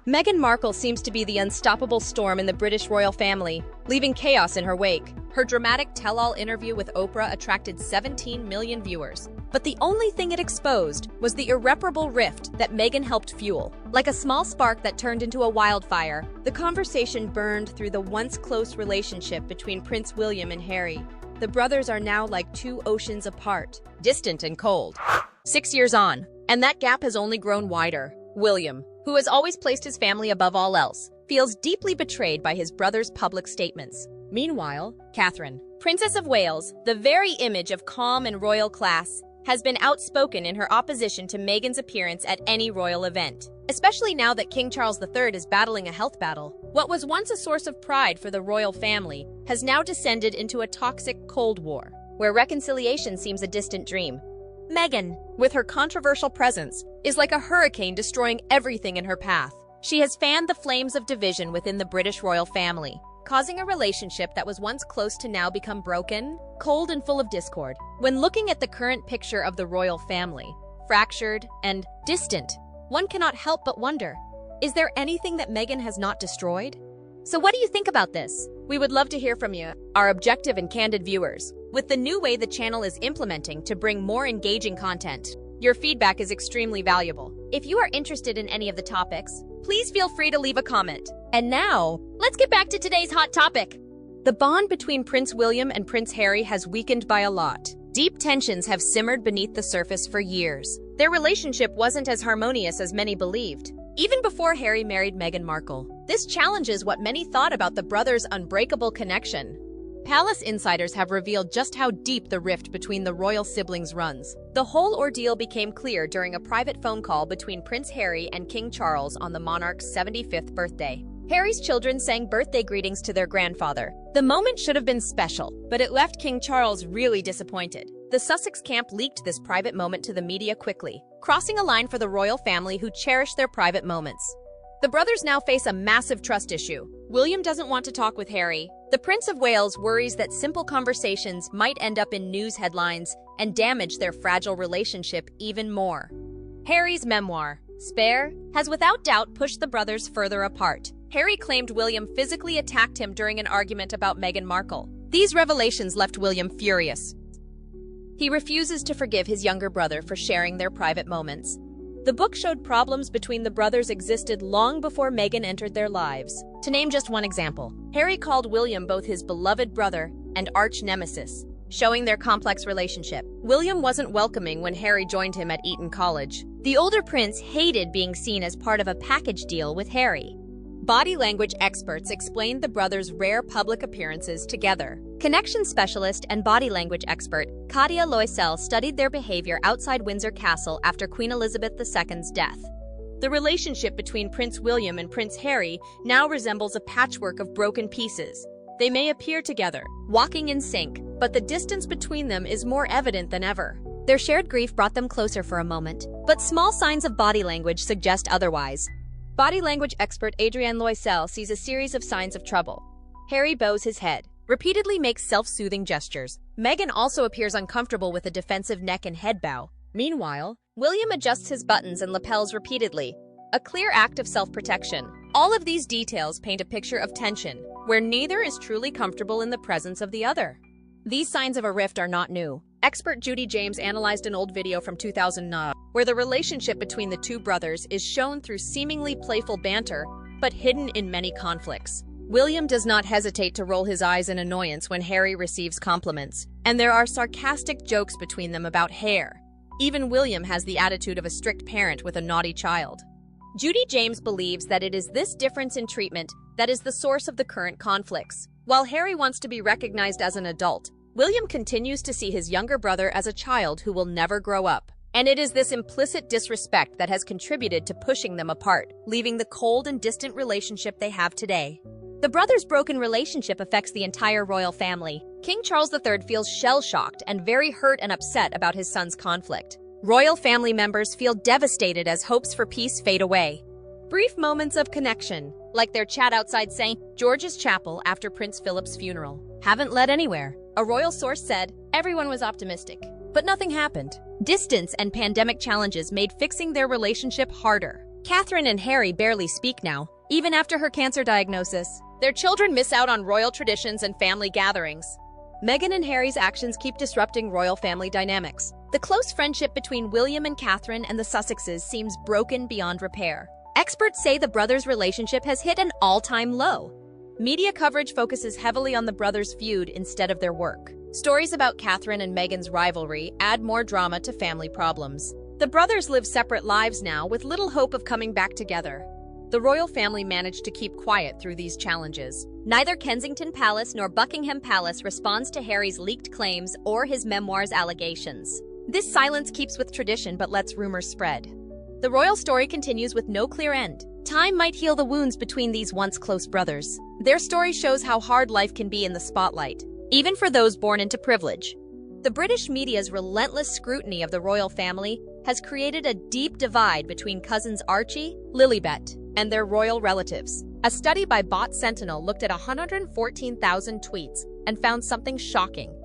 Meghan Markle seems to be the unstoppable storm in the British royal family, leaving chaos in her wake. Her dramatic tell-all interview with Oprah attracted 17 million viewers. But the only thing it exposed was the irreparable rift that Meghan helped fuel. Like a small spark that turned into a wildfire, the conversation burned through the once close relationship between Prince William and Harry. The brothers are now like two oceans apart, distant and cold. 6 years on, and that gap has only grown wider. William, who has always placed his family above all else, feels deeply betrayed by his brother's public statements. Meanwhile, Catherine, Princess of Wales, the very image of calm and royal class, has been outspoken in her opposition to Meghan's appearance at any royal event, especially now that King Charles III is battling a health battle. What was once a source of pride for the royal family has now descended into a toxic Cold War, where reconciliation seems a distant dream. Meghan, with her controversial presence, is like a hurricane destroying everything in her path. She has fanned the flames of division within the British royal family, causing a relationship that was once close to now become broken, cold, and full of discord. When looking at the current picture of the royal family, fractured and distant, one cannot help but wonder, is there anything that Meghan has not destroyed? So what do you think about this? We would love to hear from you, our objective and candid viewers, with the new way the channel is implementing to bring more engaging content. Your feedback is extremely valuable. If you are interested in any of the topics, please feel free to leave a comment. And now, let's get back to today's hot topic. The bond between Prince William and Prince Harry has weakened by a lot. Deep tensions have simmered beneath the surface for years. Their relationship wasn't as harmonious as many believed, even before Harry married Meghan Markle. This challenges what many thought about the brothers' unbreakable connection. Palace insiders have revealed just how deep the rift between the royal siblings runs. The whole ordeal became clear during a private phone call between Prince Harry and King Charles on the monarch's 75th birthday. Harry's children sang birthday greetings to their grandfather. The moment should have been special, but it left King Charles really disappointed. The Sussex camp leaked this private moment to the media quickly, crossing a line for the royal family who cherish their private moments. The brothers now face a massive trust issue. William doesn't want to talk with Harry. The Prince of Wales worries that simple conversations might end up in news headlines and damage their fragile relationship even more. Harry's memoir, Spare, has without doubt pushed the brothers further apart. Harry claimed William physically attacked him during an argument about Meghan Markle. These revelations left William furious. He refuses to forgive his younger brother for sharing their private moments. The book showed problems between the brothers existed long before Meghan entered their lives. To name just one example, Harry called William both his beloved brother and arch-nemesis, showing their complex relationship. William wasn't welcoming when Harry joined him at Eton College. The older prince hated being seen as part of a package deal with Harry. Body language experts explained the brothers' rare public appearances together. Connection specialist and body language expert Katia Loisel studied their behavior outside Windsor Castle after Queen Elizabeth II's death. The relationship between Prince William and Prince Harry now resembles a patchwork of broken pieces. They may appear together, walking in sync, but the distance between them is more evident than ever. Their shared grief brought them closer for a moment, but small signs of body language suggest otherwise. Body language expert Adrienne Loisel sees a series of signs of trouble. Harry bows his head, repeatedly makes self-soothing gestures. Meghan also appears uncomfortable with a defensive neck and head bow. Meanwhile, William adjusts his buttons and lapels repeatedly, a clear act of self-protection. All of these details paint a picture of tension, where neither is truly comfortable in the presence of the other. These signs of a rift are not new. Expert Judy James analyzed an old video from 2009, where the relationship between the two brothers is shown through seemingly playful banter, but hidden in many conflicts. William does not hesitate to roll his eyes in annoyance when Harry receives compliments, and there are sarcastic jokes between them about hair. Even William has the attitude of a strict parent with a naughty child. Judy James believes that it is this difference in treatment that is the source of the current conflicts. While Harry wants to be recognized as an adult, William continues to see his younger brother as a child who will never grow up. And it is this implicit disrespect that has contributed to pushing them apart, leaving the cold and distant relationship they have today. The brothers' broken relationship affects the entire royal family. King Charles III feels shell-shocked and very hurt and upset about his son's conflict. Royal family members feel devastated as hopes for peace fade away. Brief moments of connection, like their chat outside St. George's Chapel after Prince Philip's funeral, haven't led anywhere. A royal source said, "Everyone was optimistic, but nothing happened." Distance and pandemic challenges made fixing their relationship harder. Catherine and Harry barely speak now, even after her cancer diagnosis. Their children miss out on royal traditions and family gatherings. Meghan and Harry's actions keep disrupting royal family dynamics. The close friendship between William and Catherine and the Sussexes seems broken beyond repair. Experts say the brothers' relationship has hit an all-time low. Media coverage focuses heavily on the brothers' feud instead of their work. Stories about Catherine and Meghan's rivalry add more drama to family problems. The brothers live separate lives now, with little hope of coming back together. The royal family managed to keep quiet through these challenges. Neither Kensington Palace nor Buckingham Palace responds to Harry's leaked claims or his memoirs' allegations. This silence keeps with tradition but lets rumors spread. The royal story continues with no clear end. Time might heal the wounds between these once close brothers. Their story shows how hard life can be in the spotlight, even for those born into privilege. The British media's relentless scrutiny of the royal family has created a deep divide between cousins Archie, Lilibet, and their royal relatives. A study by Bot Sentinel looked at 114,000 tweets and found something shocking.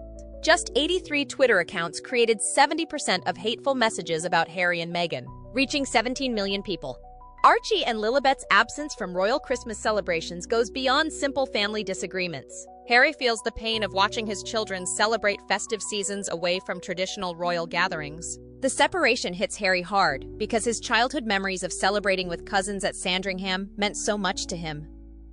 Just 83 Twitter accounts created 70% of hateful messages about Harry and Meghan, reaching 17 million people. Archie and Lilibet's absence from royal Christmas celebrations goes beyond simple family disagreements. Harry feels the pain of watching his children celebrate festive seasons away from traditional royal gatherings. The separation hits Harry hard because his childhood memories of celebrating with cousins at Sandringham meant so much to him.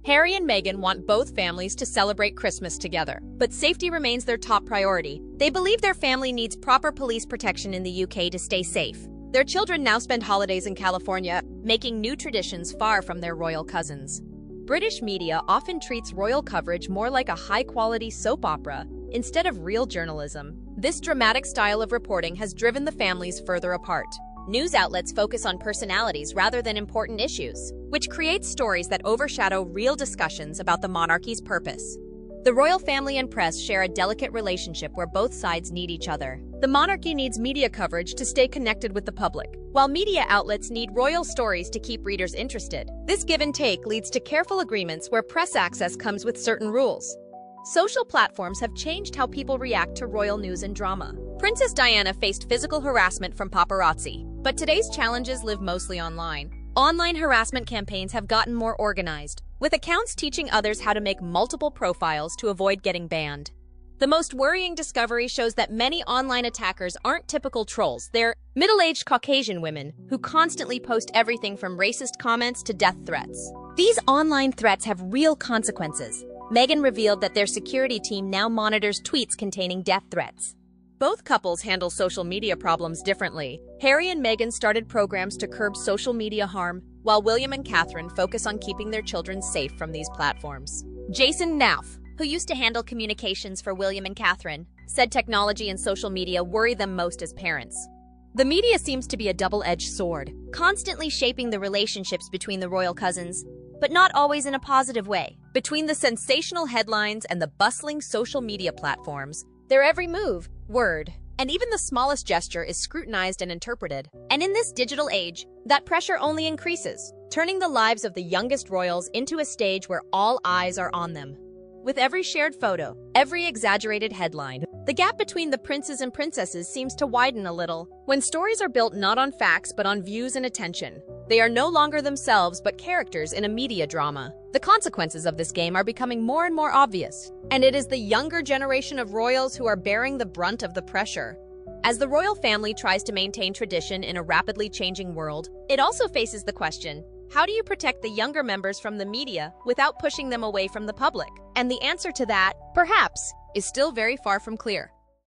Harry and Meghan want both families to celebrate Christmas together, but safety remains their top priority. They believe their family needs proper police protection in the UK to stay safe. Their children now spend holidays in California, making new traditions far from their royal cousins. British media often treats royal coverage more like a high-quality soap opera instead of real journalism. This dramatic style of reporting has driven the families further apart. News outlets focus on personalities rather than important issues, which creates stories that overshadow real discussions about the monarchy's purpose. The royal family and press share a delicate relationship where both sides need each other. The monarchy needs media coverage to stay connected with the public, while media outlets need royal stories to keep readers interested. This give and take leads to careful agreements where press access comes with certain rules. Social platforms have changed how people react to royal news and drama. Princess Diana faced physical harassment from paparazzi, but today's challenges live mostly online. Online harassment campaigns have gotten more organized, with accounts teaching others how to make multiple profiles to avoid getting banned. The most worrying discovery shows that many online attackers aren't typical trolls. They're middle-aged Caucasian women who constantly post everything from racist comments to death threats. These online threats have real consequences. Meghan revealed that their security team now monitors tweets containing death threats. Both couples handle social media problems differently. Harry and Meghan started programs to curb social media harm, while William and Catherine focus on keeping their children safe from these platforms. Jason Nauf, who used to handle communications for William and Catherine, said technology and social media worry them most as parents. The media seems to be a double-edged sword, constantly shaping the relationships between the royal cousins, but not always in a positive way. Between the sensational headlines and the bustling social media platforms, their every move, word, and even the smallest gesture is scrutinized and interpreted. And in this digital age, that pressure only increases, turning the lives of the youngest royals into a stage where all eyes are on them. With every shared photo, every exaggerated headline, the gap between the princes and princesses seems to widen a little. When stories are built not on facts but on views and attention, they are no longer themselves but characters in a media drama. The consequences of this game are becoming more and more obvious, and it is the younger generation of royals who are bearing the brunt of the pressure. As the royal family tries to maintain tradition in a rapidly changing world, it also faces the question, how do you protect the younger members from the media without pushing them away from the public? And the answer to that, perhaps, is still very far from clear.